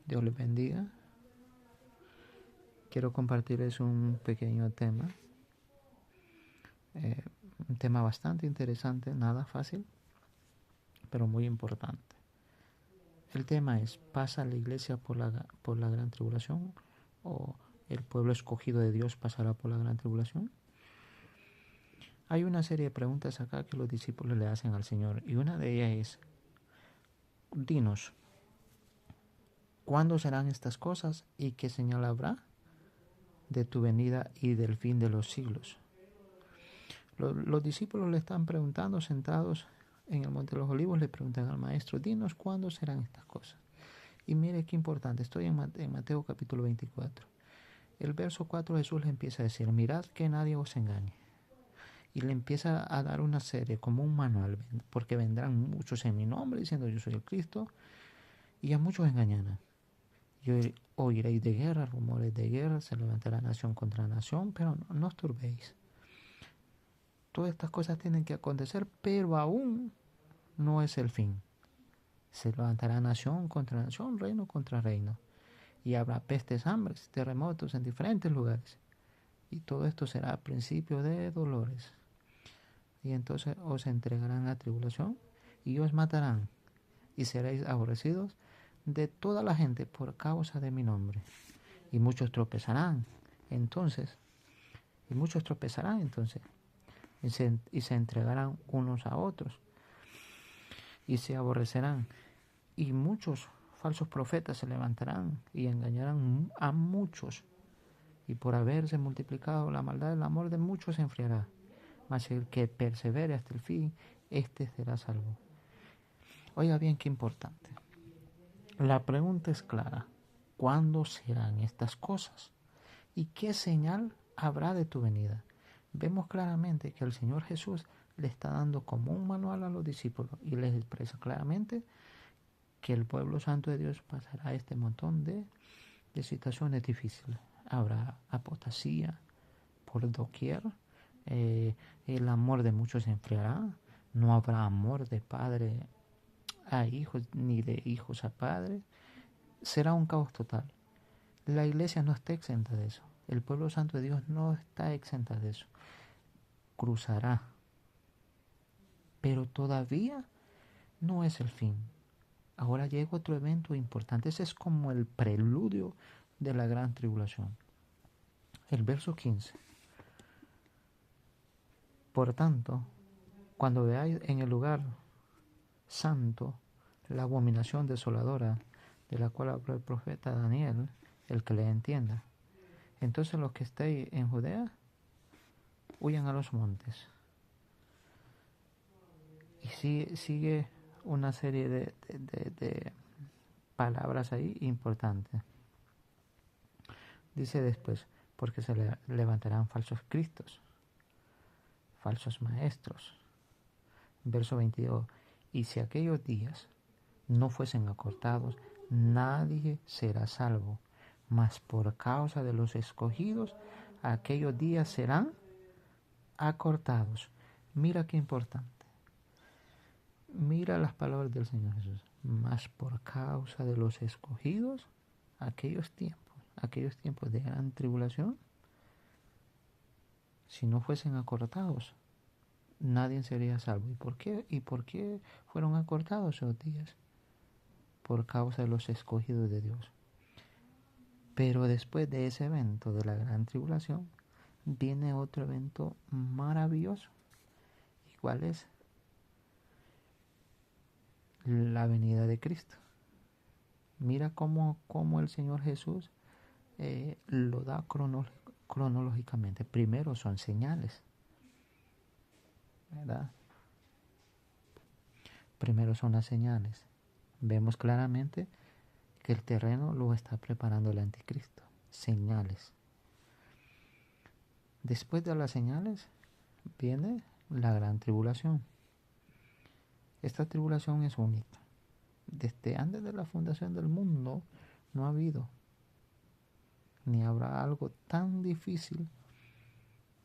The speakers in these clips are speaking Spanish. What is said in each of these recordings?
Dios les bendiga. Quiero compartirles un pequeño tema. Un tema bastante interesante, nada fácil, pero muy importante. El tema es: ¿pasa la iglesia por la gran tribulación? ¿O el pueblo escogido de Dios pasará por la gran tribulación? Hay una serie de preguntas acá que los discípulos le hacen al Señor, y una de ellas es: dinos, ¿cuándo serán estas cosas y qué señal habrá de tu venida y del fin de los siglos? Los discípulos le están preguntando, sentados en el Monte de los Olivos, le preguntan al Maestro: dinos cuándo serán estas cosas. Y mire qué importante, estoy en Mateo capítulo 24. El verso 4 Jesús le empieza a decir: mirad que nadie os engañe. Y le empieza a dar una serie, como un manual, porque vendrán muchos en mi nombre diciendo yo soy el Cristo, y a muchos engañarán. Y oiréis de guerra, rumores de guerra, se levantará nación contra nación, pero no os turbéis. Todas estas cosas tienen que acontecer, pero aún no es el fin. Se levantará nación contra nación, reino contra reino. Y habrá pestes, hambres, terremotos en diferentes lugares. Y todo esto será principio de dolores. Y entonces os entregarán a tribulación y os matarán. Y seréis aborrecidos de toda la gente por causa de mi nombre. Y muchos tropezarán entonces. Y se entregarán unos a otros. Y se aborrecerán. Y muchos falsos profetas se levantarán y engañarán a muchos. Y por haberse multiplicado la maldad, el amor de muchos se enfriará. Mas el que persevere hasta el fin, éste será salvo. Oiga bien, qué importante. La pregunta es clara: ¿cuándo serán estas cosas? ¿Y qué señal habrá de tu venida? Vemos claramente que el Señor Jesús le está dando como un manual a los discípulos y les expresa claramente que el pueblo santo de Dios pasará este montón de situaciones difíciles. Habrá apostasía por doquier, el amor de muchos se enfriará, no habrá amor de padre a hijos ni de hijos a padres. Será un caos total. La iglesia no está exenta de eso. El pueblo santo de Dios no está exenta de eso. Cruzará, pero todavía no es el fin. Ahora llega otro evento importante. Ese es como el preludio de la gran tribulación. El verso 15. Por tanto, cuando veáis en el lugar santo la abominación desoladora de la cual habló el profeta Daniel, el que le entienda, entonces los que estéis en Judea, huyan a los montes. Y sigue una serie de palabras ahí importantes. Dice después: porque se levantarán falsos cristos, falsos maestros. Verso 22. Y si aquellos días no fuesen acortados, nadie será salvo, mas por causa de los escogidos, aquellos días serán acortados. Mira qué importante. Mira las palabras del Señor Jesús. Mas por causa de los escogidos, aquellos tiempos de gran tribulación, si no fuesen acortados, nadie sería salvo. ¿Y por qué? ¿Y por qué fueron acortados esos días? Por causa de los escogidos de Dios. Pero después de ese evento de la gran tribulación, viene otro evento maravilloso. ¿Y cuál es? La venida de Cristo. Mira cómo el Señor Jesús lo da cronológicamente. Primero son señales, ¿verdad? Primero son las señales. Vemos claramente que el terreno lo está preparando el anticristo. Señales. Después de las señales viene la gran tribulación. Esta tribulación es única. Desde antes de la fundación del mundo no ha habido ni habrá algo tan difícil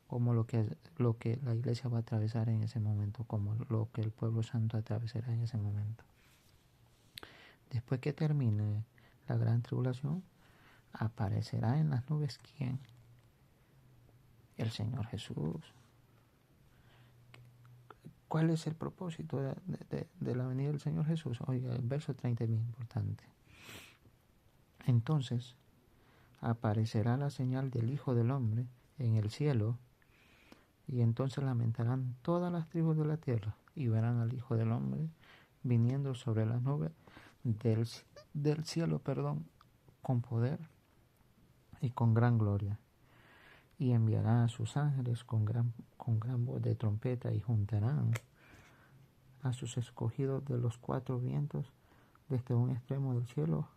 como lo que la iglesia va a atravesar en ese momento, como lo que el pueblo santo atravesará en ese momento. Después que termine la gran tribulación, aparecerá en las nubes. ¿Quién? El Señor Jesús. ¿Cuál es el propósito de la venida del Señor Jesús? Oiga, el verso 30 es muy importante. Entonces aparecerá la señal del Hijo del Hombre en el cielo, y entonces lamentarán todas las tribus de la tierra, y verán al Hijo del Hombre viniendo sobre las nubes del cielo, con poder y con gran gloria. Y enviará a sus ángeles con gran voz de trompeta, y juntarán a sus escogidos de los cuatro vientos, desde un extremo del cielo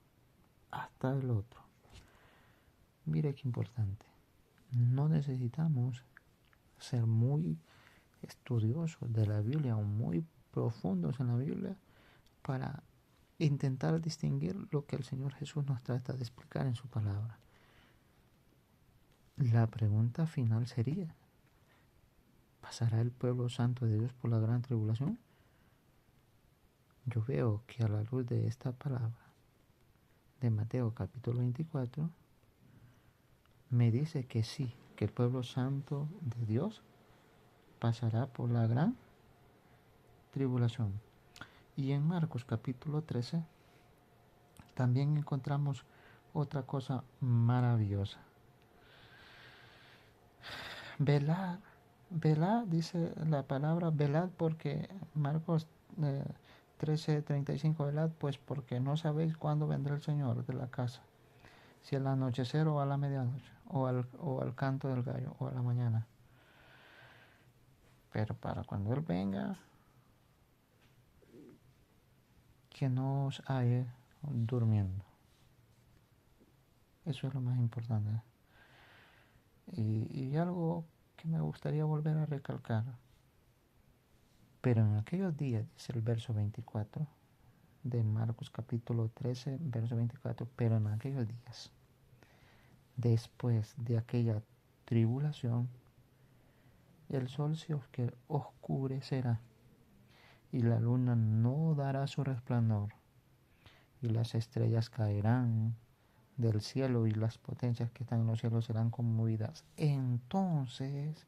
hasta el otro. Mire qué importante. No necesitamos ser muy estudiosos de la Biblia o muy profundos en la Biblia para intentar distinguir lo que el Señor Jesús nos trata de explicar en su palabra. La pregunta final sería: ¿pasará el pueblo santo de Dios por la gran tribulación? Yo veo que a la luz de esta palabra de Mateo capítulo 24, me dice que sí, que el pueblo santo de Dios pasará por la gran tribulación. Y en Marcos capítulo 13 también encontramos otra cosa maravillosa. Velad, dice la palabra velad, porque Marcos 13:35, velad pues porque no sabéis cuándo vendrá el Señor de la casa, si al anochecer o a la medianoche, o al canto del gallo, o a la mañana. Pero para cuando Él venga, que no os halle durmiendo. Eso es lo más importante. Y algo que me gustaría volver a recalcar. Pero en aquellos días, dice el verso 24 de Marcos capítulo 13, verso 24, pero en aquellos días, después de aquella tribulación, el sol se oscurecerá, y la luna no dará su resplandor, y las estrellas caerán del cielo, y las potencias que están en los cielos serán conmovidas. Entonces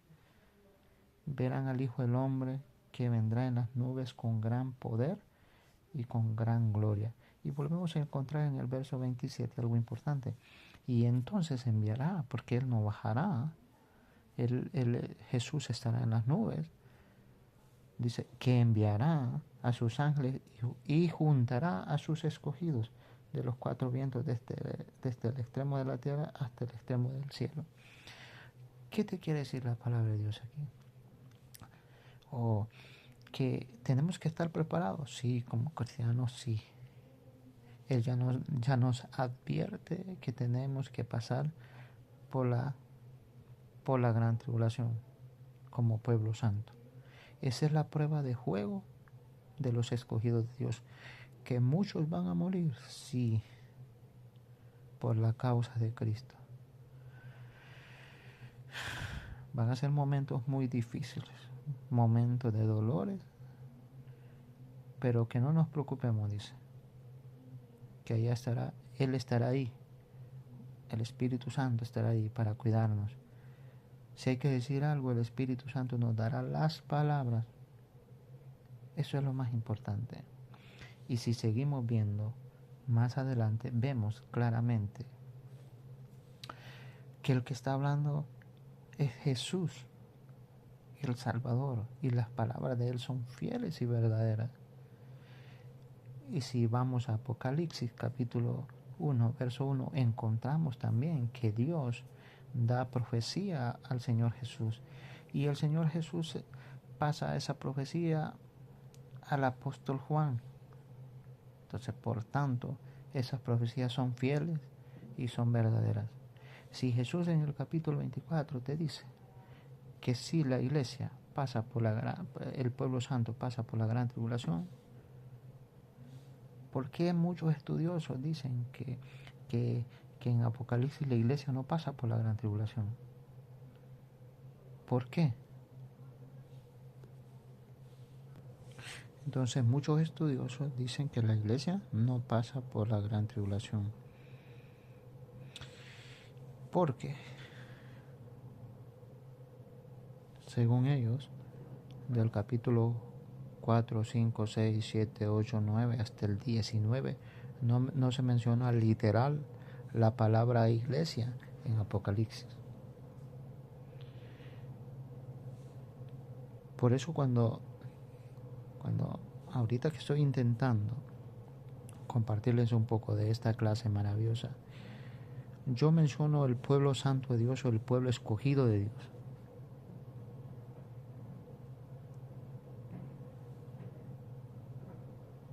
verán al Hijo del Hombre, que vendrá en las nubes con gran poder y con gran gloria. Y volvemos a encontrar en el verso 27 algo importante. Y entonces enviará, porque Él no bajará, Jesús estará en las nubes. Dice que enviará a sus ángeles y juntará a sus escogidos de los cuatro vientos, desde el extremo de la tierra hasta el extremo del cielo. ¿Qué te quiere decir la palabra de Dios aquí? Que tenemos que estar preparados, sí, como cristianos, sí. Él ya nos advierte que tenemos que pasar por la gran tribulación como pueblo santo. Esa es la prueba de fuego de los escogidos de Dios. Que muchos van a morir, sí, por la causa de Cristo. Van a ser momentos muy difíciles, momentos de dolores, pero que no nos preocupemos, dice, que allá estará, Él estará ahí, el Espíritu Santo estará ahí para cuidarnos. Si hay que decir algo, el Espíritu Santo nos dará las palabras. Eso es lo más importante. Y si seguimos viendo más adelante, vemos claramente que el que está hablando es Jesús, el Salvador, y las palabras de Él son fieles y verdaderas. Y si vamos a Apocalipsis capítulo 1, verso 1, encontramos también que Dios da profecía al Señor Jesús. Y el Señor Jesús pasa esa profecía al apóstol Juan. Entonces, por tanto, esas profecías son fieles y son verdaderas. Si Jesús en el capítulo 24 te dice que si la iglesia pasa por el pueblo santo pasa por la gran tribulación, ¿por qué muchos estudiosos dicen que en Apocalipsis la iglesia no pasa por la gran tribulación? ¿Por qué? Entonces muchos estudiosos dicen que la iglesia no pasa por la gran tribulación. Porque, según ellos, del capítulo 4, 5, 6, 7, 8, 9 hasta el 19, no se menciona literal la palabra iglesia en Apocalipsis. Por eso cuando ahorita que estoy intentando compartirles un poco de esta clase maravillosa, yo menciono el pueblo santo de Dios o el pueblo escogido de Dios.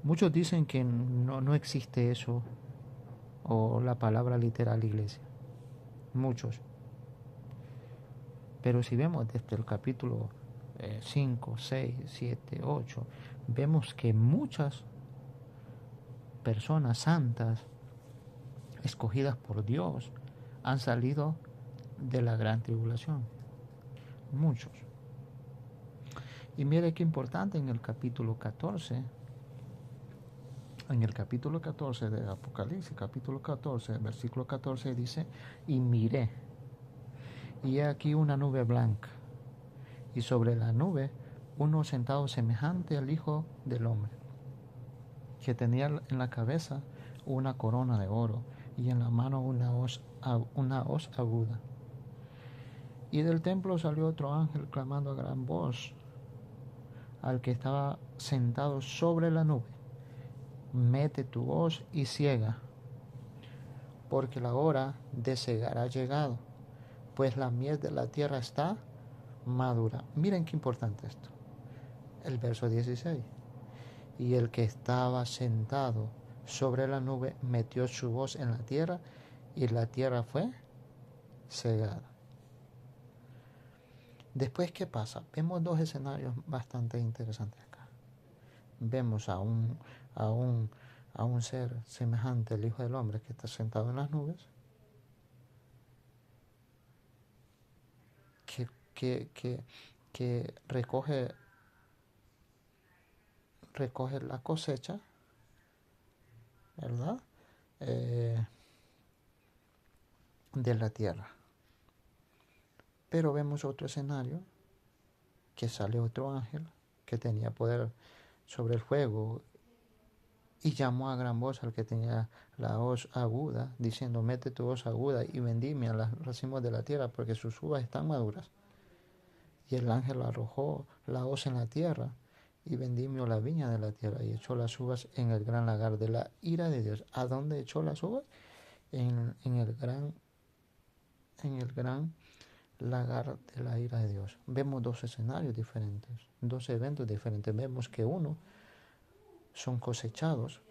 Muchos dicen que no existe eso o la palabra literal iglesia. Muchos. Pero si vemos desde el capítulo 5, 6, 7, 8, vemos que muchas personas santas, escogidas por Dios, han salido de la gran tribulación. Muchos. Y mire qué importante en el capítulo 14. En el capítulo 14 de Apocalipsis, capítulo 14, versículo 14 dice: y miré, y he aquí una nube blanca, y sobre la nube uno sentado semejante al Hijo del Hombre, que tenía en la cabeza una corona de oro, y en la mano una hoz aguda. Y del templo salió otro ángel clamando a gran voz al que estaba sentado sobre la nube: mete tu hoz y ciega, porque la hora de cegar ha llegado, pues la mies de la tierra está madura. Miren qué importante esto. El verso 16. Y el que estaba sentado sobre la nube metió su voz en la tierra, y la tierra fue cegada. Después, ¿qué pasa? Vemos dos escenarios bastante interesantes acá. Vemos a un ser semejante al Hijo del Hombre que está sentado en las nubes, que recoge la cosecha, ¿verdad? De la tierra. Pero vemos otro escenario, que sale otro ángel que tenía poder sobre el fuego, y llamó a gran voz al que tenía la hoz aguda, diciendo: mete tu hoz aguda y vendimia los racimos de la tierra, porque sus uvas están maduras. Y el ángel arrojó la hoz en la tierra, y vendimió la viña de la tierra, y echó las uvas en el gran lagar de la ira de Dios. ¿A dónde echó las uvas? En el gran lagar de la ira de Dios. Vemos dos escenarios diferentes, dos eventos diferentes. Vemos que uno son cosechados,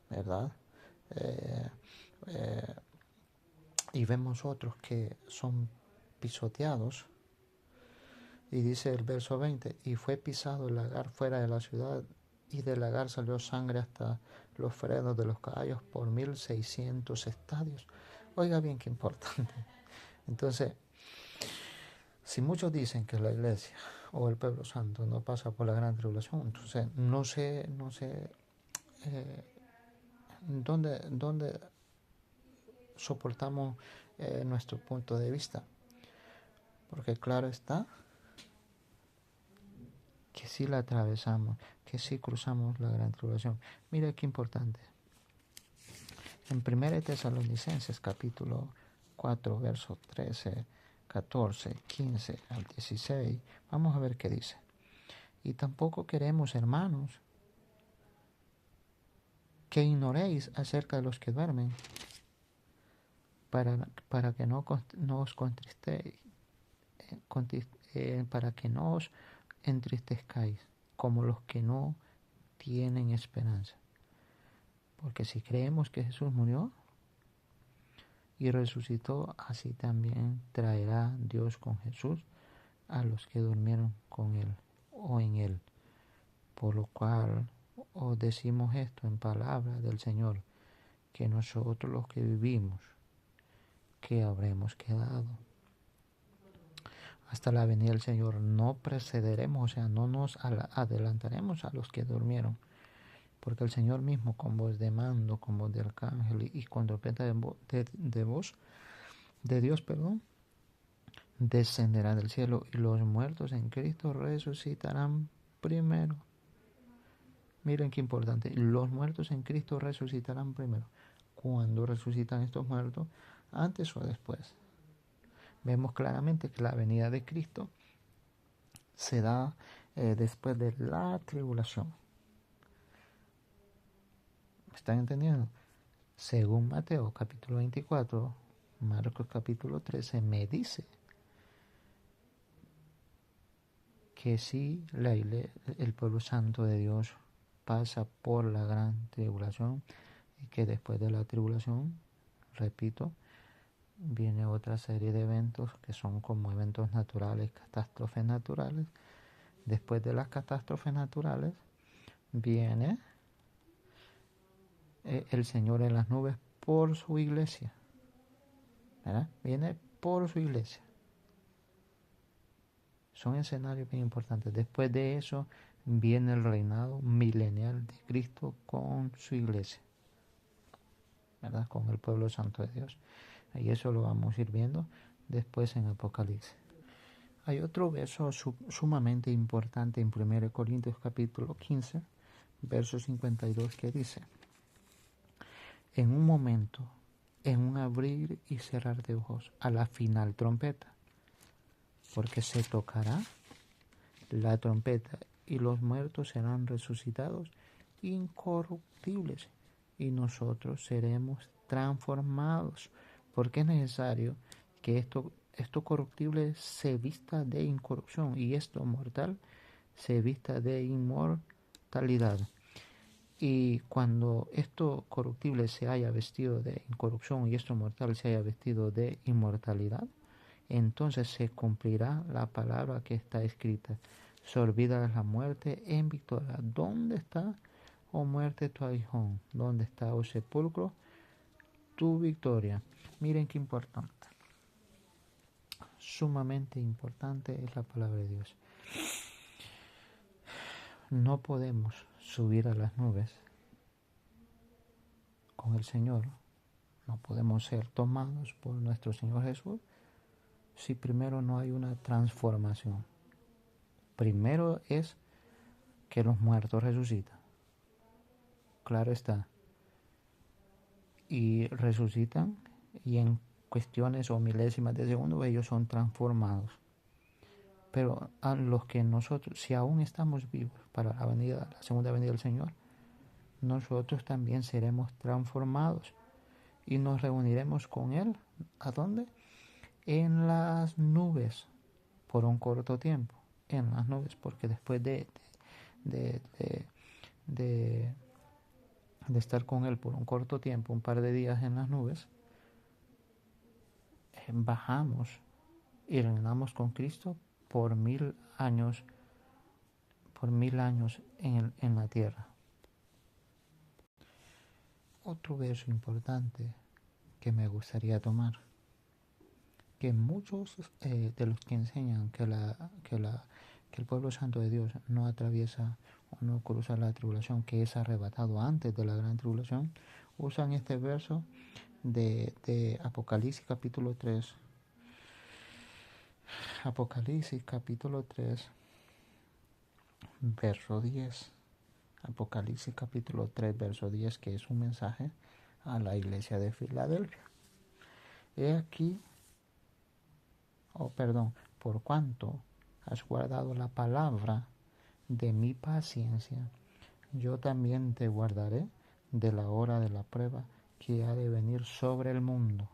¿verdad? Y vemos otros que son pisoteados. Y dice el verso 20: y fue pisado el lagar fuera de la ciudad, y del lagar salió sangre hasta los frenos de los caballos por 1600 estadios. Oiga bien, qué importante. Entonces, si muchos dicen que la iglesia o el pueblo santo no pasa por la gran tribulación, entonces no sé dónde soportamos nuestro punto de vista. Porque claro está que sí la atravesamos, que sí cruzamos la gran tribulación. Mira qué importante. En 1 Tesalonicenses capítulo 4, versos 13, 14, 15 al 16, vamos a ver qué dice. Y tampoco queremos, hermanos, que ignoréis acerca de los que duermen, para que no os contristéis, para que no os entristezcáis como los que no tienen esperanza. Porque si creemos que Jesús murió y resucitó, así también traerá Dios con Jesús a los que durmieron con él o en él. Por lo cual os decimos esto en palabra del Señor, que nosotros los que vivimos, que habremos quedado hasta la venida del Señor, no precederemos, o sea, no nos adelantaremos a los que durmieron. porque el Señor mismo, con voz de mando, con voz de arcángel y con trompeta de voz de Dios, descenderá del cielo, y los muertos en Cristo resucitarán primero. Miren qué importante, los muertos en Cristo resucitarán primero. ¿Cuándo resucitan estos muertos? ¿Antes o después? Vemos claramente que la venida de Cristo se da después de la tribulación. ¿Me están entendiendo? Según Mateo capítulo 24, Marcos capítulo 13, me dice que si el pueblo santo de Dios pasa por la gran tribulación, y que después de la tribulación, repito, viene otra serie de eventos que son como eventos naturales, catástrofes naturales. Después de las catástrofes naturales viene el Señor en las nubes por su iglesia, ¿verdad? Viene por su iglesia. Son escenarios bien importantes. Después de eso viene el reinado milenial de Cristo con su iglesia, ¿verdad? Con el pueblo santo de Dios. Y eso lo vamos a ir viendo después en Apocalipsis. Hay otro verso sumamente importante en 1 Corintios capítulo 15, verso 52, que dice: en un momento, en un abrir y cerrar de ojos, a la final trompeta, porque se tocará la trompeta, y los muertos serán resucitados incorruptibles, y nosotros seremos transformados, porque es necesario que esto corruptible se vista de incorrupción, y esto mortal se vista de inmortalidad. Y cuando esto corruptible se haya vestido de incorrupción y esto mortal se haya vestido de inmortalidad, entonces se cumplirá la palabra que está escrita: sorbida es la muerte en victoria. ¿Dónde está, oh muerte, tu aguijón? ¿Dónde está, oh sepulcro, tu victoria? Miren qué importante, sumamente importante es la palabra de Dios. No podemos subir a las nubes con el Señor, no podemos ser tomados por nuestro Señor Jesús si primero no hay una transformación. Primero es que los muertos resucitan, claro está, y resucitan, y en cuestiones o milésimas de segundo ellos son transformados. Pero a los que nosotros, si aún estamos vivos para la segunda venida del Señor, nosotros también seremos transformados y nos reuniremos con Él. ¿A dónde? En las nubes, por un corto tiempo, en las nubes, porque después de estar con Él por un corto tiempo, un par de días en las nubes, bajamos y reinamos con Cristo por 1000 años, en la tierra. Otro verso importante que me gustaría tomar, que muchos de los que enseñan que el pueblo santo de Dios no atraviesa o no cruza la tribulación, que es arrebatado antes de la gran tribulación, usan este verso de Apocalipsis capítulo 3. Apocalipsis capítulo 3, verso 10. Apocalipsis capítulo 3, verso 10, que es un mensaje a la iglesia de Filadelfia. He aquí, por cuanto has guardado la palabra de mi paciencia, yo también te guardaré de la hora de la prueba que ha de venir sobre el mundo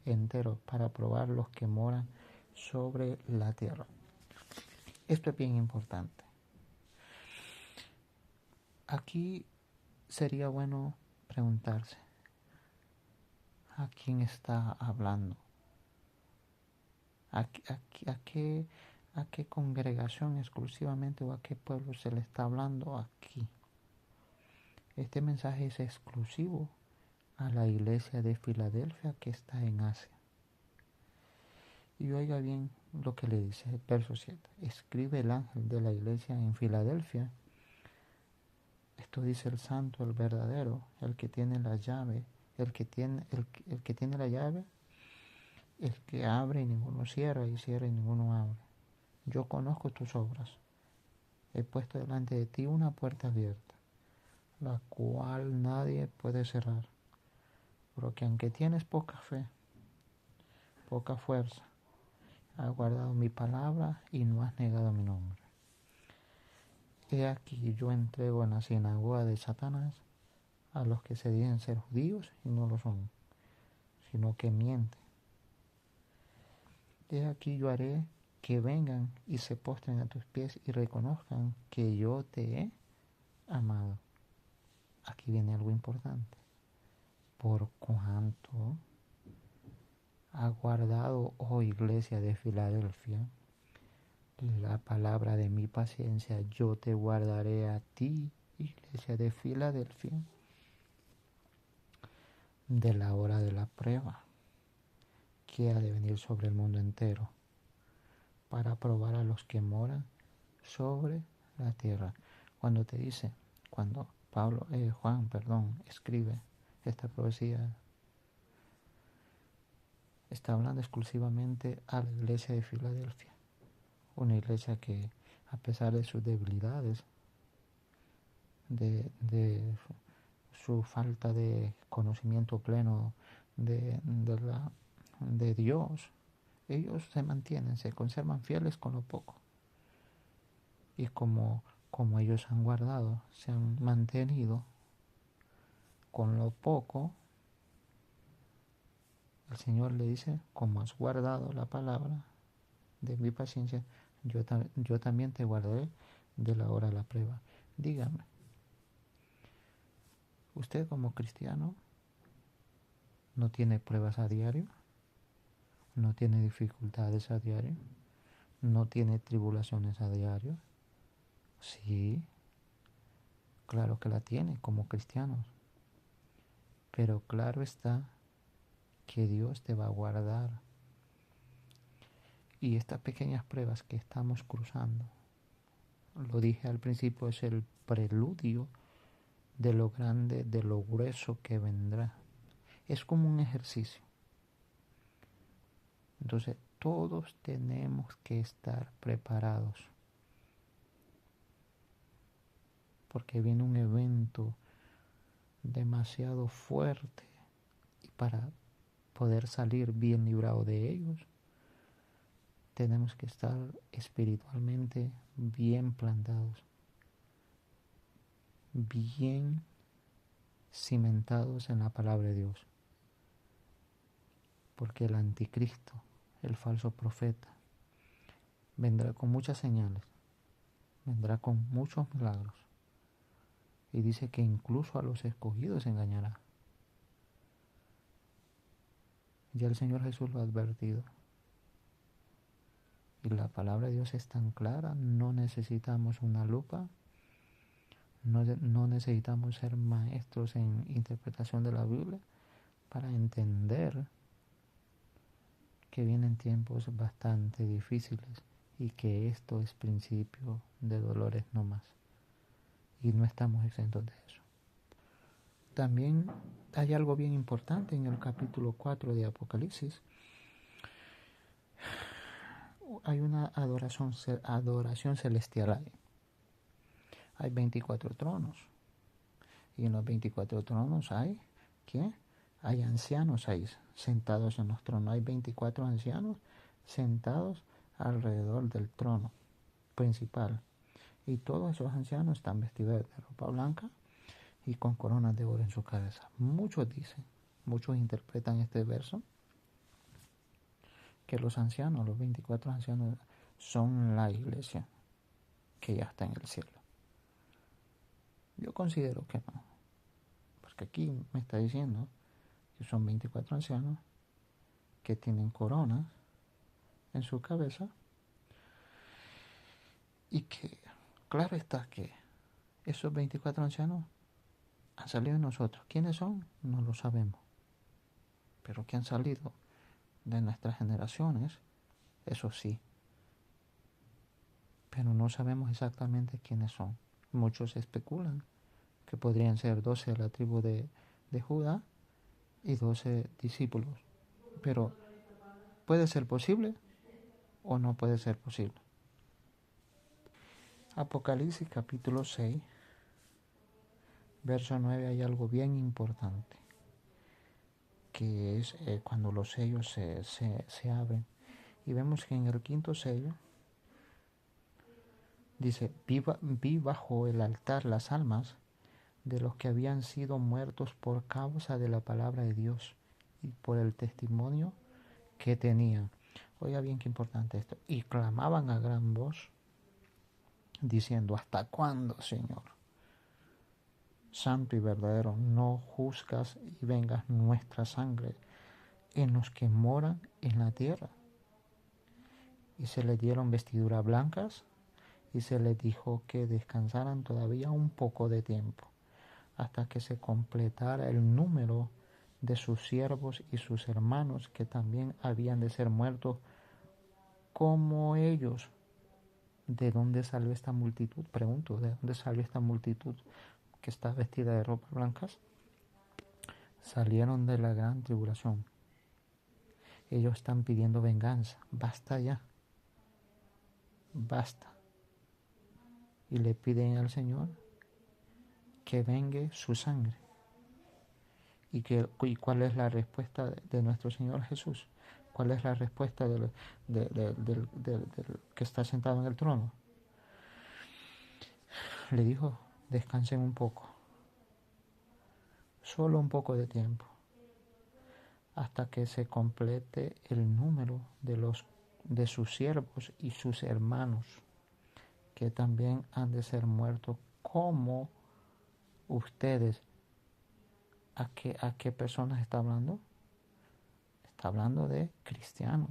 entero para probar los que moran sobre la tierra. Esto es bien importante. Aquí sería bueno preguntarse: ¿a quién está hablando? ¿A qué congregación exclusivamente o a qué pueblo se le está hablando aquí? Este mensaje es exclusivo a la iglesia de Filadelfia, que está en Asia. Y oiga bien lo que le dice el verso 7. Escribe el ángel de la iglesia en Filadelfia, Esto dice el santo, el verdadero, el que tiene la llave, el que tiene la llave, el que abre y ninguno cierra, y cierra y ninguno abre. Yo conozco tus obras. He puesto delante de ti una puerta abierta, la cual nadie puede cerrar. Porque aunque tienes poca fe, poca fuerza, has guardado mi palabra y no has negado mi nombre. He aquí yo entrego en la sinagoga de Satanás a los que se dicen ser judíos y no lo son, sino que mienten. He aquí yo haré que vengan y se postren a tus pies y reconozcan que yo te he amado. Aquí viene algo importante. Por cuanto ha guardado, oh iglesia de Filadelfia, la palabra de mi paciencia, yo te guardaré a ti, iglesia de Filadelfia, de la hora de la prueba que ha de venir sobre el mundo entero, para probar a los que moran sobre la tierra. Cuando Juan escribe esta profecía, está hablando exclusivamente a la iglesia de Filadelfia, una iglesia que, a pesar de sus debilidades, de su falta de conocimiento pleno de Dios, ellos se mantienen, se conservan fieles con lo poco. Y como ellos han guardado, se han mantenido con lo poco, el Señor le dice, como has guardado la palabra de mi paciencia, yo también te guardaré de la hora de la prueba. Dígame, ¿usted como cristiano no tiene pruebas a diario? ¿No tiene dificultades a diario? ¿No tiene tribulaciones a diario? Sí, claro que la tiene como cristianos. Pero claro está que Dios te va a guardar. Y estas pequeñas pruebas que estamos cruzando, lo dije al principio, es el preludio de lo grande, de lo grueso que vendrá. Es como un ejercicio. Entonces, todos tenemos que estar preparados, porque viene un evento demasiado fuerte, y para poder salir bien librado de ellos, tenemos que estar espiritualmente bien plantados, bien cimentados en la palabra de Dios. Porque el anticristo, el falso profeta, vendrá con muchas señales, vendrá con muchos milagros. Y dice que incluso a los escogidos engañará. Ya el Señor Jesús lo ha advertido. Y la palabra de Dios es tan clara, no necesitamos una lupa, no necesitamos ser maestros en interpretación de la Biblia para entender que vienen tiempos bastante difíciles y que esto es principio de dolores no más. Y no estamos exentos de eso. También hay algo bien importante en el capítulo 4 de Apocalipsis. Hay una adoración celestial ahí. Hay 24 tronos. Y en los 24 tronos hay, ¿qué? Hay ancianos ahí sentados en los tronos. Hay 24 ancianos sentados alrededor del trono principal. Y todos esos ancianos están vestidos de ropa blanca y con coronas de oro en su cabeza. Muchos interpretan este verso, que los 24 ancianos, son la iglesia que ya está en el cielo. Yo considero que no, porque aquí me está diciendo que son 24 ancianos que tienen coronas en su cabeza y que, claro está que esos 24 ancianos han salido de nosotros. ¿Quiénes son? No lo sabemos. Pero que han salido de nuestras generaciones, eso sí. Pero no sabemos exactamente quiénes son. Muchos especulan que podrían ser 12 de la tribu de Judá y 12 discípulos. Pero puede ser posible o no puede ser posible. Apocalipsis capítulo 6, verso 9, hay algo bien importante, que es cuando los sellos se abren. Y vemos que en el quinto sello dice: vi bajo el altar las almas de los que habían sido muertos por causa de la palabra de Dios y por el testimonio que tenían. Oiga bien qué importante esto. Y clamaban a gran voz, diciendo: ¿hasta cuándo, Señor, santo y verdadero, no juzgas y vengas nuestra sangre en los que moran en la tierra? Y se les dieron vestiduras blancas y se les dijo que descansaran todavía un poco de tiempo, hasta que se completara el número de sus siervos y sus hermanos, que también habían de ser muertos como ellos. ¿De dónde salió esta multitud? Pregunto, ¿de dónde salió esta multitud que está vestida de ropas blancas? Salieron de la gran tribulación. Ellos están pidiendo venganza. Basta ya. Basta. Y le piden al Señor que vengue su sangre. ¿Y cuál es la respuesta de nuestro Señor Jesús? ¿Cuál es la respuesta del que está sentado en el trono? Le dijo: descansen un poco, solo un poco de tiempo, hasta que se complete el número de sus siervos y sus hermanos, que también han de ser muertos como ustedes. ¿A qué personas está hablando? Está hablando de cristianos,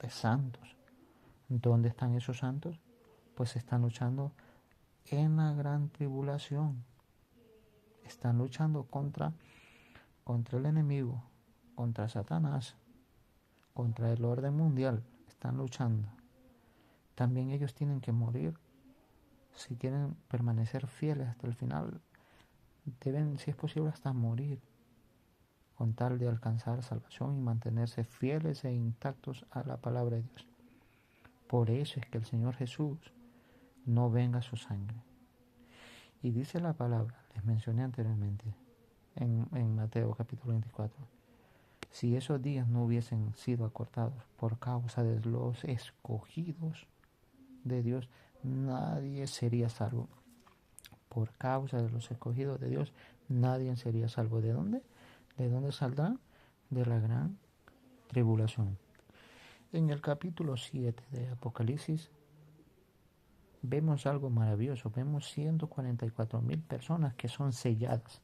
de santos. ¿Dónde están esos santos? Pues están luchando en la gran tribulación. Están luchando contra el enemigo, contra Satanás, contra el orden mundial. Están luchando. También ellos tienen que morir. Si quieren permanecer fieles hasta el final, deben, si es posible, hasta morir, con tal de alcanzar salvación y mantenerse fieles e intactos a la palabra de Dios. Por eso es que el Señor Jesús no venga su sangre. Y dice la palabra, les mencioné anteriormente, en Mateo capítulo 24, si esos días no hubiesen sido acortados por causa de los escogidos de Dios, nadie sería salvo. Por causa de los escogidos de Dios, nadie sería salvo. ¿De dónde? ¿De dónde saldrán? De la gran tribulación. En el capítulo 7 de Apocalipsis vemos algo maravilloso. Vemos 144,000 personas que son selladas.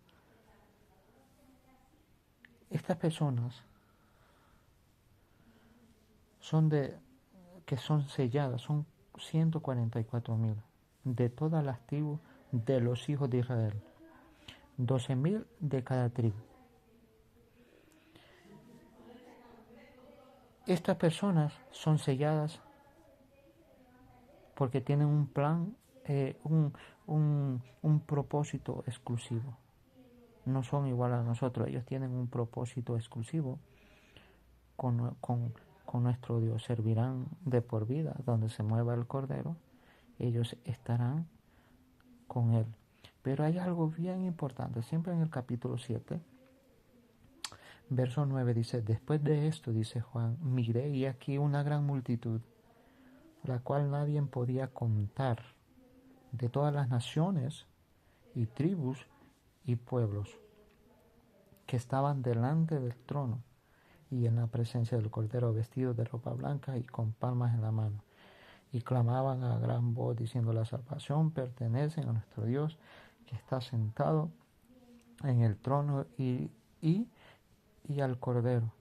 Estas personas que son selladas, son 144,000 de todas las tribus de los hijos de Israel. 12,000 de cada tribu. Estas personas son selladas porque tienen un plan, un propósito exclusivo. No son igual a nosotros, ellos tienen un propósito exclusivo con nuestro Dios. Servirán de por vida, donde se mueva el Cordero, ellos estarán con Él. Pero hay algo bien importante, siempre en el capítulo 7, verso 9 dice: después de esto, dice Juan, miré y aquí una gran multitud, la cual nadie podía contar, de todas las naciones y tribus y pueblos, que estaban delante del trono y en la presencia del Cordero, vestidos de ropa blanca y con palmas en la mano, y clamaban a gran voz, diciendo: la salvación pertenece a nuestro Dios, que está sentado en el trono y al Cordero.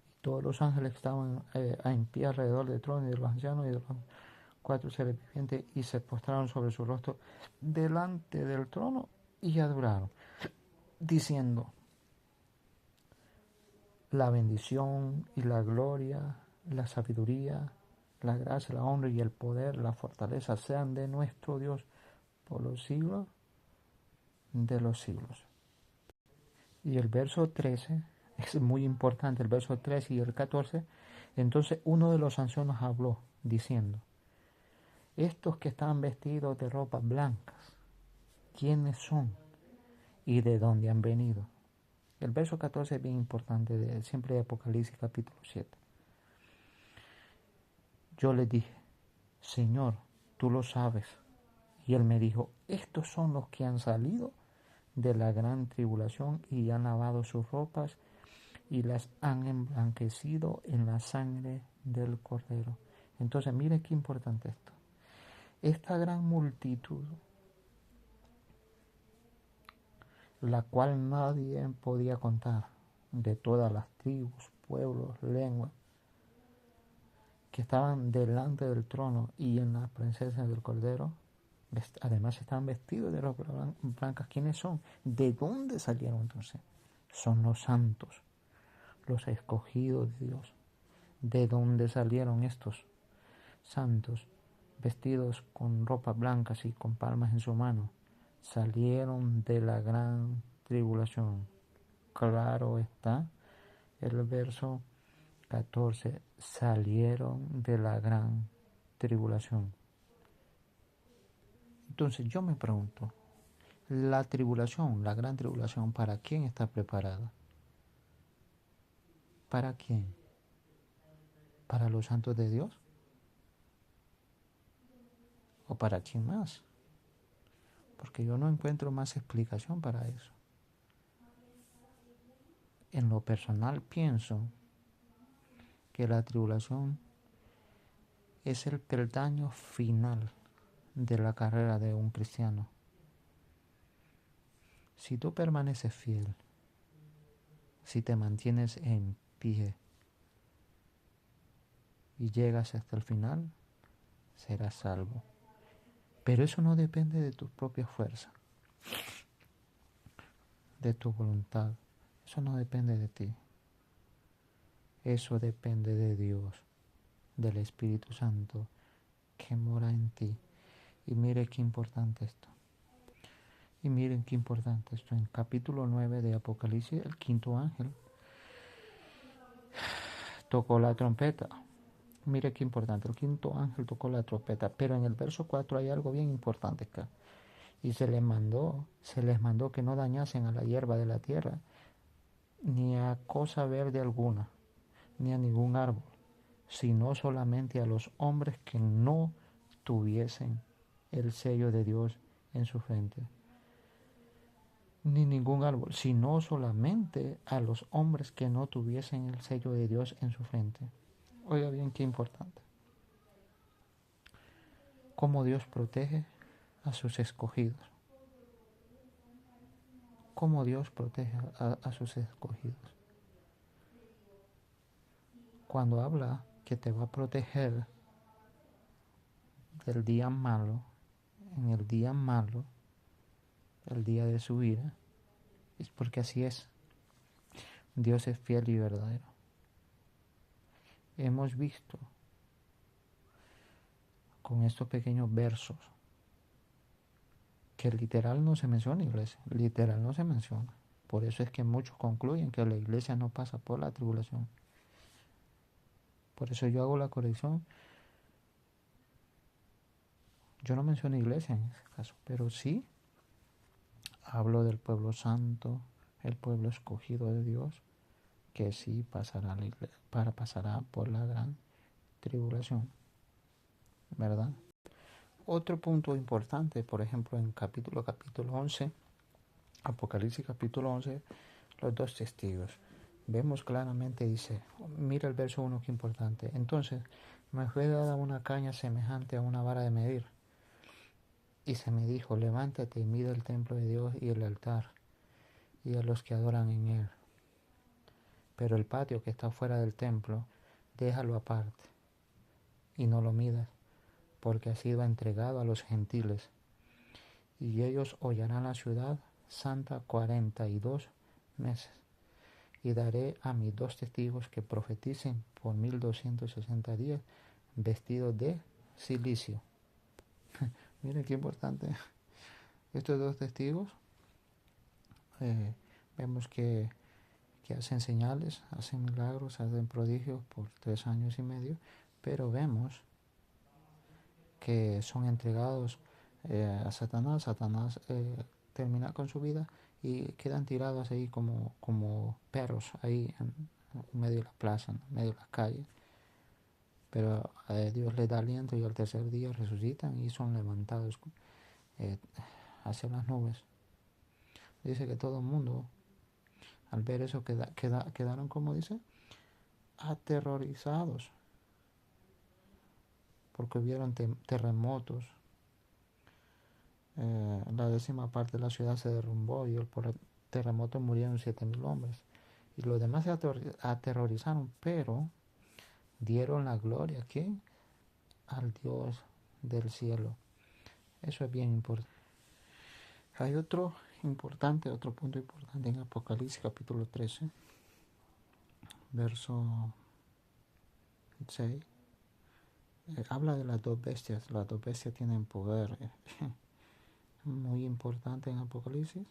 Y todos los ángeles estaban en pie alrededor del trono, y de los ancianos y de los 4 seres vivientes, y se postraron sobre su rostro delante del trono y adoraron, diciendo: la bendición y la gloria, la sabiduría, la gracia, la honra y el poder, la fortaleza sean de nuestro Dios por los siglos de los siglos. Y el verso 13 es muy importante, el verso 13 y el 14. Entonces uno de los ancianos habló, diciendo: estos que están vestidos de ropas blancas, ¿quiénes son y de dónde han venido? El verso 14 es bien importante, siempre de Apocalipsis capítulo 7. Yo le dije: Señor, tú lo sabes. Y él me dijo: estos son los que han salido de la gran tribulación y han lavado sus ropas y las han emblanquecido en la sangre del Cordero. Entonces, mire qué importante esto. Esta gran multitud, la cual nadie podía contar, de todas las tribus, pueblos, lenguas, que estaban delante del trono y en la presencia del Cordero, además estaban vestidos de ropas blancas. ¿Quiénes son? ¿De dónde salieron entonces? Son los santos, los escogidos de Dios. ¿De dónde salieron estos santos vestidos con ropas blancas y con palmas en su mano? Salieron de la gran tribulación. Claro está el verso 14. Salieron de la gran tribulación. Entonces yo me pregunto, la tribulación, la gran tribulación, ¿para quién está preparada? ¿Para quién? ¿Para los santos de Dios? ¿O para quién más? Porque yo no encuentro más explicación para eso. En lo personal pienso que la tribulación es el peldaño final de la carrera de un cristiano. Si tú permaneces fiel, si te mantienes en pie y llegas hasta el final, serás salvo. Pero eso no depende de tu propia fuerza, de tu voluntad. Eso no depende de ti. Eso depende de Dios, del Espíritu Santo que mora en ti. Y mire qué importante esto. Y miren qué importante esto. En capítulo 9 de Apocalipsis, el quinto ángel tocó la trompeta. Mire qué importante. El quinto ángel tocó la trompeta. Pero en el verso 4 hay algo bien importante acá. Y se les mandó que no dañasen a la hierba de la tierra, ni a cosa verde alguna, ni a ningún árbol, sino solamente a los hombres que no tuviesen el sello de Dios en su frente. Ni ningún árbol, sino solamente a los hombres que no tuviesen el sello de Dios en su frente. Oiga bien, qué importante. Cómo Dios protege a sus escogidos. Cómo Dios protege a sus escogidos. Cuando habla que te va a proteger del día malo, en el día malo, el día de su ira, es porque así es. Dios es fiel y verdadero. Hemos visto con estos pequeños versos que literal no se menciona iglesia, literal no se menciona. Por eso es que muchos concluyen que la iglesia no pasa por la tribulación. Por eso yo hago la corrección. Yo no menciono iglesia en ese caso, pero sí hablo del pueblo santo, el pueblo escogido de Dios, que sí pasará por la gran tribulación, ¿verdad? Otro punto importante, por ejemplo, en capítulo 11, Apocalipsis capítulo 11, los dos testigos. Vemos claramente, dice, mira el verso 1, qué importante. Entonces me fue dada una caña semejante a una vara de medir. Y se me dijo: levántate y mide el templo de Dios y el altar, y a los que adoran en él. Pero el patio que está fuera del templo, déjalo aparte, y no lo midas, porque ha sido entregado a los gentiles. Y ellos hollarán la ciudad santa 42 meses. Y daré a mis dos testigos que profeticen por 1260 días, vestidos de silicio. Miren qué importante. Estos dos testigos vemos que hacen señales, hacen milagros, hacen prodigios por 3 años y medio, pero vemos que son entregados a Satanás. Satanás termina con su vida y quedan tirados ahí como perros ahí en medio de la plaza, en medio de la calle. Pero Dios les da aliento y al tercer día resucitan y son levantados hacia las nubes. Dice que todo el mundo al ver eso quedaron, como dice, aterrorizados, porque hubieron terremotos. La 10ª parte de la ciudad se derrumbó y por el terremoto murieron 7,000 hombres. Y los demás se aterrorizaron, pero dieron la gloria aquí al Dios del cielo. Eso es bien importante. Hay otro punto importante en Apocalipsis capítulo 13, verso 6. Habla de las 2 bestias. Las 2 bestias tienen poder muy importante en Apocalipsis.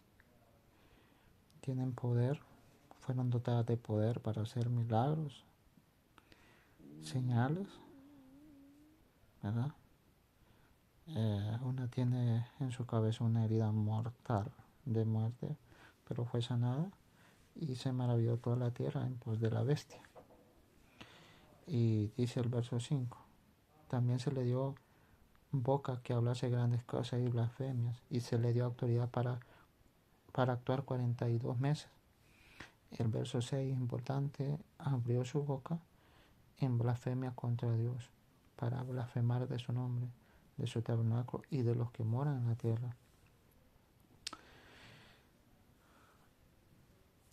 Tienen poder, fueron dotadas de poder para hacer milagros, señales, ¿verdad? Una tiene en su cabeza una herida mortal de muerte, pero fue sanada y se maravilló toda la tierra en pos de la bestia. Y dice el verso 5, también se le dio boca que hablase grandes cosas y blasfemias, y se le dio autoridad para actuar 42 meses. El verso 6 importante, abrió su boca en blasfemia contra Dios, para blasfemar de su nombre, de su tabernáculo y de los que moran en la tierra.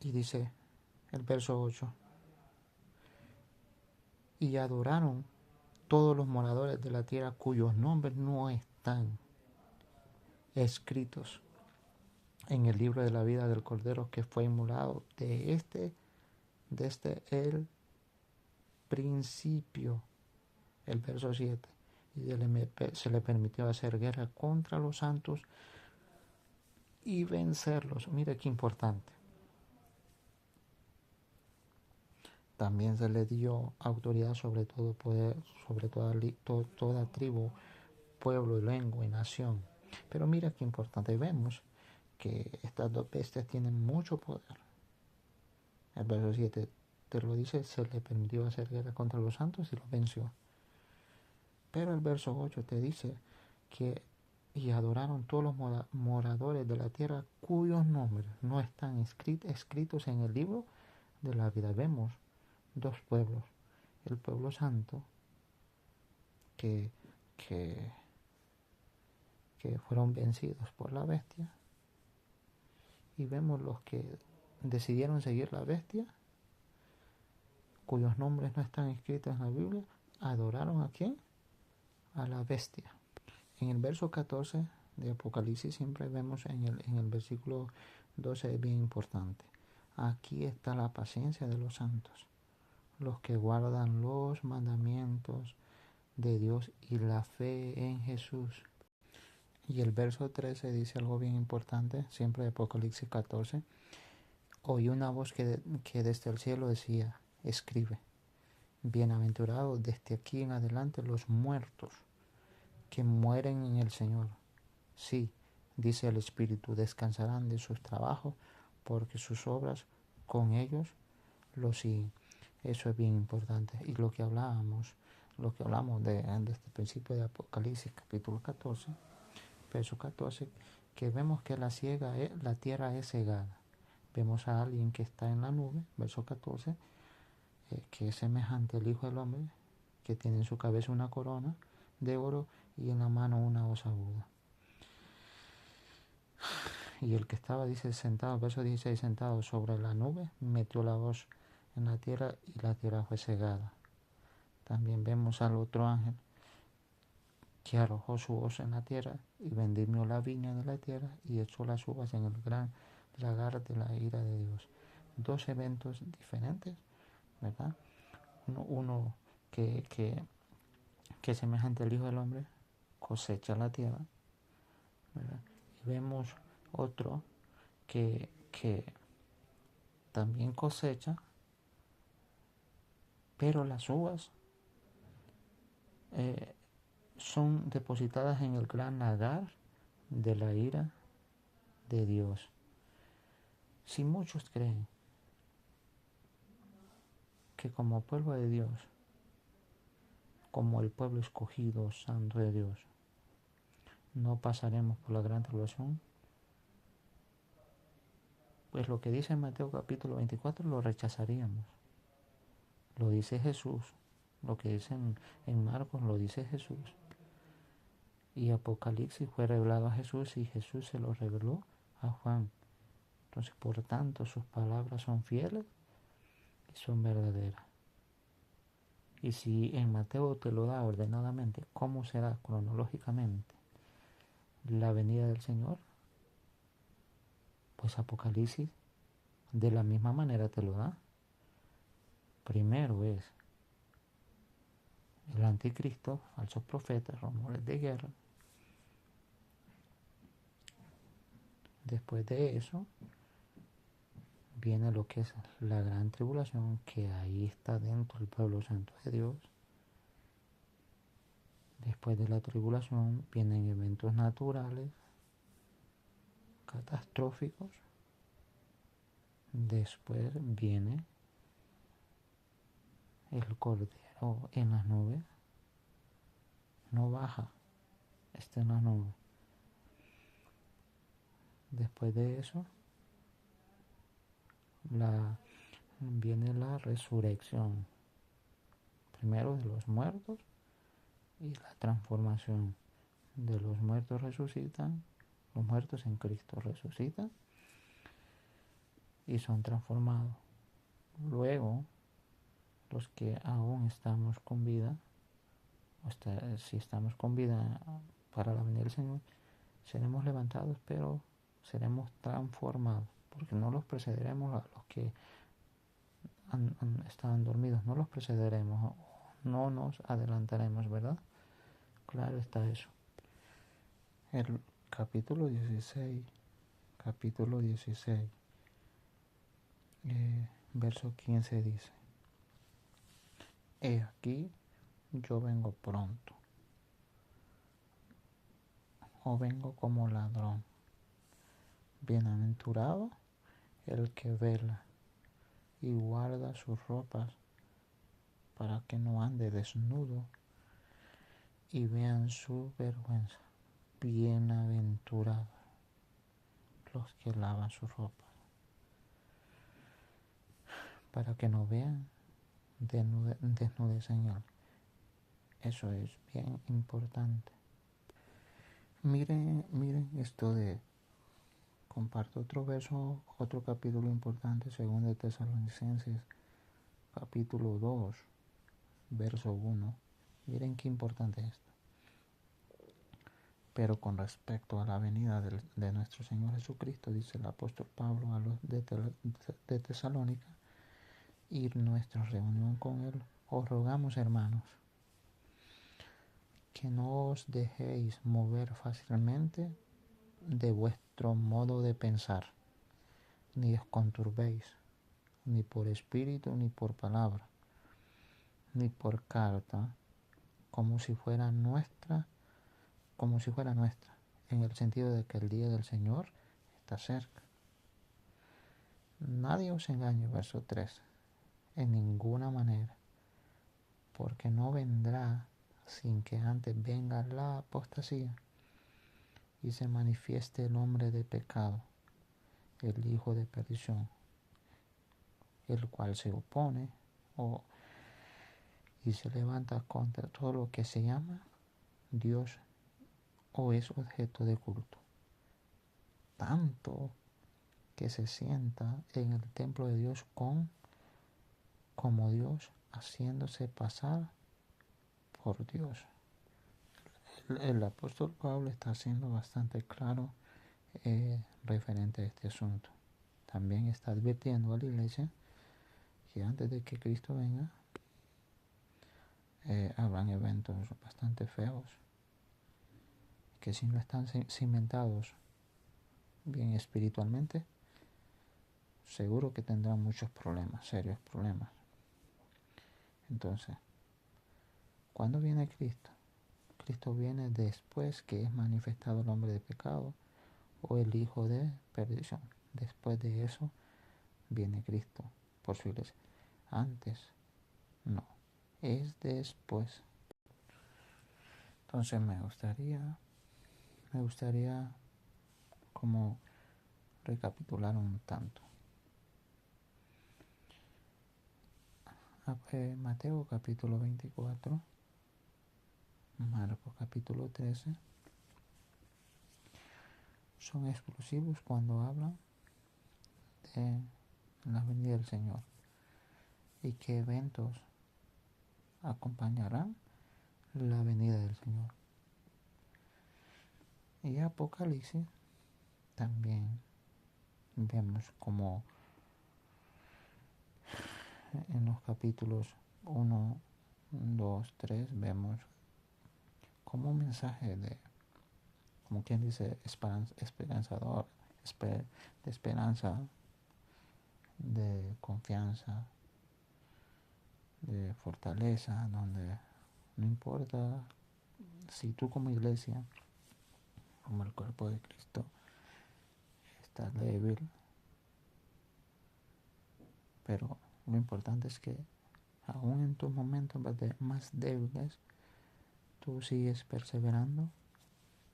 Y dice el verso 8, y adoraron todos los moradores de la tierra cuyos nombres no están escritos en el libro de la vida del Cordero que fue inmolado desde el principio. El verso 7, y se le permitió hacer guerra contra los santos y vencerlos. Mire qué importante. También se le dio autoridad sobre todo poder, sobre toda tribu, pueblo, lengua y nación. Pero mira qué importante, vemos que estas 2 bestias tienen mucho poder. El verso 7 te lo dice, se le permitió hacer guerra contra los santos y los venció. Pero el verso 8 te dice que y adoraron todos los moradores de la tierra cuyos nombres no están escritos en el libro de la vida. Vemos 2 pueblos, el pueblo santo que fueron vencidos por la bestia, y vemos los que decidieron seguir la bestia, cuyos nombres no están escritos en la Biblia, adoraron ¿a quién? A la bestia. En el verso 14 de Apocalipsis siempre vemos en el versículo 12, es bien importante. Aquí está la paciencia de los santos, los que guardan los mandamientos de Dios y la fe en Jesús. Y el verso 13 dice algo bien importante, siempre de Apocalipsis 14. Oí una voz que desde el cielo decía, escribe, bienaventurados desde aquí en adelante los muertos que mueren en el Señor. Sí, dice el Espíritu, descansarán de sus trabajos porque sus obras con ellos lo siguen. Eso es bien importante. Y lo que hablamos desde el principio de Apocalipsis capítulo 14, verso 14, que vemos que la tierra es cegada. Vemos a alguien que está en la nube, verso 14, que es semejante al Hijo del Hombre, que tiene en su cabeza una corona de oro y en la mano una hoz aguda. Y el que estaba, dice, sentado, verso 16, sentado sobre la nube, metió la hoz en la tierra y la tierra fue cegada. También vemos al otro ángel que arrojó su hoz en la tierra y vendimió la viña de la tierra y echó las uvas en el gran lagar de la ira de Dios. 2 eventos diferentes, ¿verdad? Uno que semejante al Hijo del Hombre cosecha la tierra, ¿verdad? Y vemos otro que que también cosecha, pero las uvas son depositadas en el gran lagar de la ira de Dios. Si muchos creen que como pueblo de Dios, como el pueblo escogido, santo de Dios, no pasaremos por la gran tribulación, pues lo que dice en Mateo capítulo 24 lo rechazaríamos. Lo dice Jesús. Lo que dice en Marcos lo dice Jesús. Y Apocalipsis fue revelado a Jesús y Jesús se lo reveló a Juan. Entonces, por tanto, sus palabras son fieles y son verdaderas. Y si en Mateo te lo da ordenadamente, ¿cómo será cronológicamente la venida del Señor? Pues Apocalipsis de la misma manera te lo da. Primero es el anticristo, falsos profetas, rumores de guerra. Después de eso viene lo que es la gran tribulación, que ahí está dentro del pueblo santo de Dios. Después de la tribulación vienen eventos naturales, catastróficos. Después viene el Cordero en las nubes. No baja, está en las nubes. Después de eso viene la resurrección. Primero de los muertos y la transformación. De los muertos resucitan, los muertos en Cristo resucitan y son transformados. Luego, los que aún estamos con vida, si estamos con vida para la venida del Señor, seremos levantados, pero seremos transformados, porque no los precederemos a los que estaban dormidos, no los precederemos, no nos adelantaremos, ¿verdad? Claro está eso. El capítulo 16, verso 15 dice: He aquí, yo vengo pronto, o vengo como ladrón. Bienaventurado el que vela y guarda sus ropas para que no ande desnudo y vean su vergüenza. Bienaventurados los que lavan sus ropas para que no vean desnudez en él. Eso es bien importante. Miren esto comparto otro verso, otro capítulo importante, 2 de Tesalonicenses, capítulo 2, verso 1. Miren qué importante es esto. Pero con respecto a la venida de nuestro Señor Jesucristo, dice el apóstol Pablo a los de Tesalónica, y nuestra reunión con Él, os rogamos, hermanos, que no os dejéis mover fácilmente de vuestro modo de pensar, ni os conturbéis, ni por espíritu, ni por palabra, ni por carta, como si fuera nuestra, en el sentido de que el día del Señor está cerca. Nadie os engañe, verso 3, en ninguna manera, porque no vendrá sin que antes venga la apostasía y se manifieste el hombre de pecado, el hijo de perdición, el cual se opone y se levanta contra todo lo que se llama Dios o es objeto de culto, tanto que se sienta en el templo de Dios como Dios, haciéndose pasar por Dios. El apóstol Pablo está siendo bastante claro referente a este asunto. También está advirtiendo a la iglesia que antes de que Cristo venga, habrán eventos bastante feos, que si no están cimentados bien espiritualmente, seguro que tendrán muchos problemas, serios problemas. Entonces, ¿cuándo viene Cristo? Cristo viene después que es manifestado el hombre de pecado o el hijo de perdición. Después de eso viene Cristo por su iglesia. Antes, no. Es después. Entonces me gustaría como recapitular un tanto. Mateo capítulo 24, Marcos capítulo 13 son exclusivos cuando hablan de la venida del Señor y qué eventos acompañarán la venida del Señor. Y Apocalipsis también vemos como en los capítulos 1, 2, 3 vemos como un mensaje de, como quien dice, esperanzador, de esperanza, de confianza, de fortaleza, donde no importa si tú como iglesia, como el cuerpo de Cristo, estás débil, pero lo importante es que aún en tus momentos más débiles, tú sigues perseverando,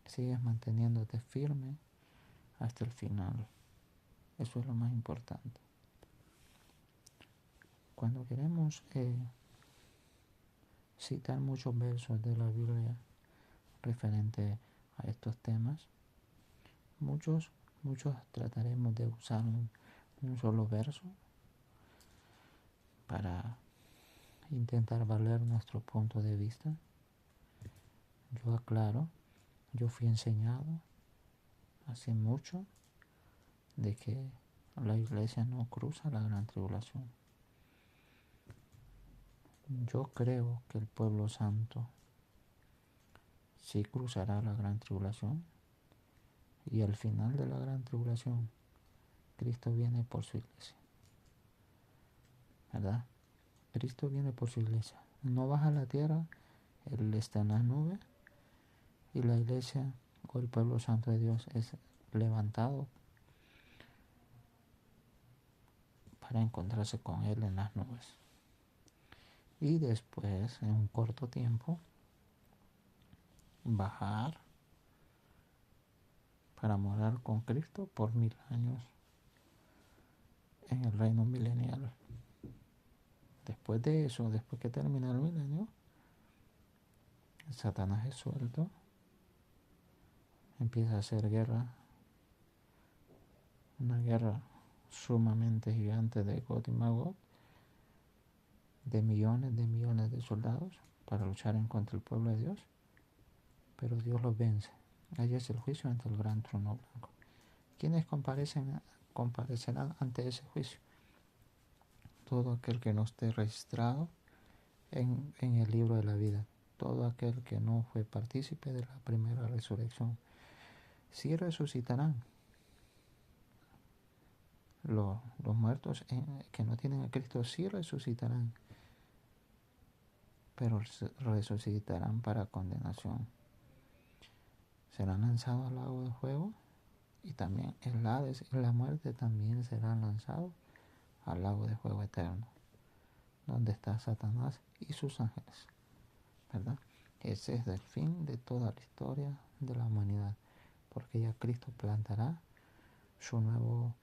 sigues manteniéndote firme hasta el final. Eso es lo más importante. Cuando queremos citar muchos versos de la Biblia referente a estos temas, muchos trataremos de usar un solo verso para intentar valer nuestro punto de vista. Yo aclaro, yo fui enseñado hace mucho de que la iglesia no cruza la gran tribulación. Yo creo que el pueblo santo sí cruzará la gran tribulación y al final de la gran tribulación Cristo viene por su iglesia, ¿verdad? Cristo viene por su iglesia. No baja a la tierra, Él está en las nubes y la iglesia o el pueblo santo de Dios es levantado para encontrarse con Él en las nubes. Y después, en un corto tiempo, bajar para morar con Cristo por 1000 años en el reino milenial. Después de eso, después que termina el milenio, Satanás es suelto, empieza a hacer guerra, una guerra sumamente gigante de Gog y Magog, de millones de soldados para luchar en contra del pueblo de Dios, pero Dios los vence. Allí es el juicio ante el gran trono blanco. ¿Quiénes comparecerán ante ese juicio? Todo aquel que no esté registrado en el libro de la vida, todo aquel que no fue partícipe de la primera resurrección. Sí resucitarán. Los muertos que no tienen a Cristo sí resucitarán, pero resucitarán para condenación. Serán lanzados al lago de fuego y también el Hades y la muerte también serán lanzados al lago de fuego eterno, donde está Satanás y sus ángeles, ¿verdad? Ese es el fin de toda la historia de la humanidad, porque ya Cristo plantará su nuevo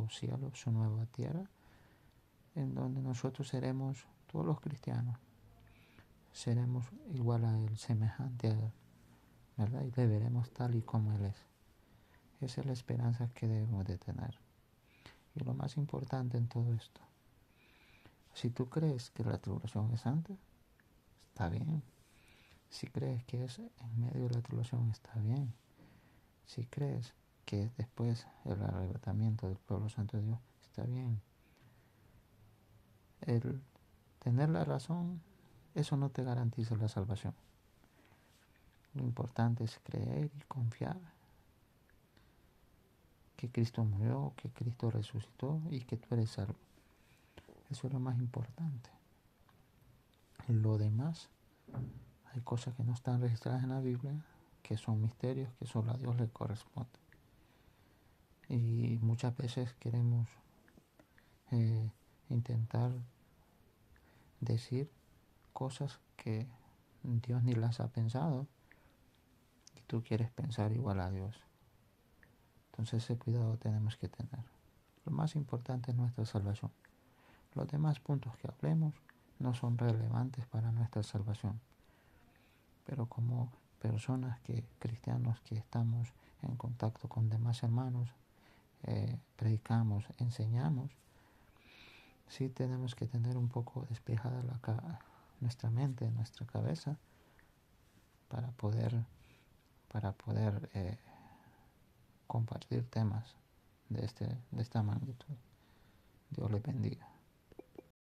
cielo, su nueva tierra, en donde nosotros seremos, todos los cristianos, seremos igual a Él, semejante a Él, ¿verdad? Y le veremos tal y como Él es. Esa es la esperanza que debemos de tener. Y lo más importante en todo esto, si tú crees que la tribulación es antes, está bien. Si crees que es en medio de la tribulación, está bien. Si crees que es después el arrebatamiento del pueblo santo de Dios, está bien. El tener la razón, eso no te garantiza la salvación. Lo importante es creer y confiar que Cristo murió, que Cristo resucitó y que tú eres salvo. Eso es lo más importante. Lo demás, hay cosas que no están registradas en la Biblia, que son misterios, que solo a Dios le corresponde. Y muchas veces queremos intentar decir cosas que Dios ni las ha pensado y tú quieres pensar igual a Dios. Entonces ese cuidado tenemos que tener. Lo más importante es nuestra salvación. Los demás puntos que hablemos no son relevantes para nuestra salvación. Pero como personas cristianos que estamos en contacto con demás hermanos, predicamos, enseñamos, sí tenemos que tener un poco despejada nuestra mente, nuestra cabeza, para poder compartir temas de esta magnitud. Dios les bendiga.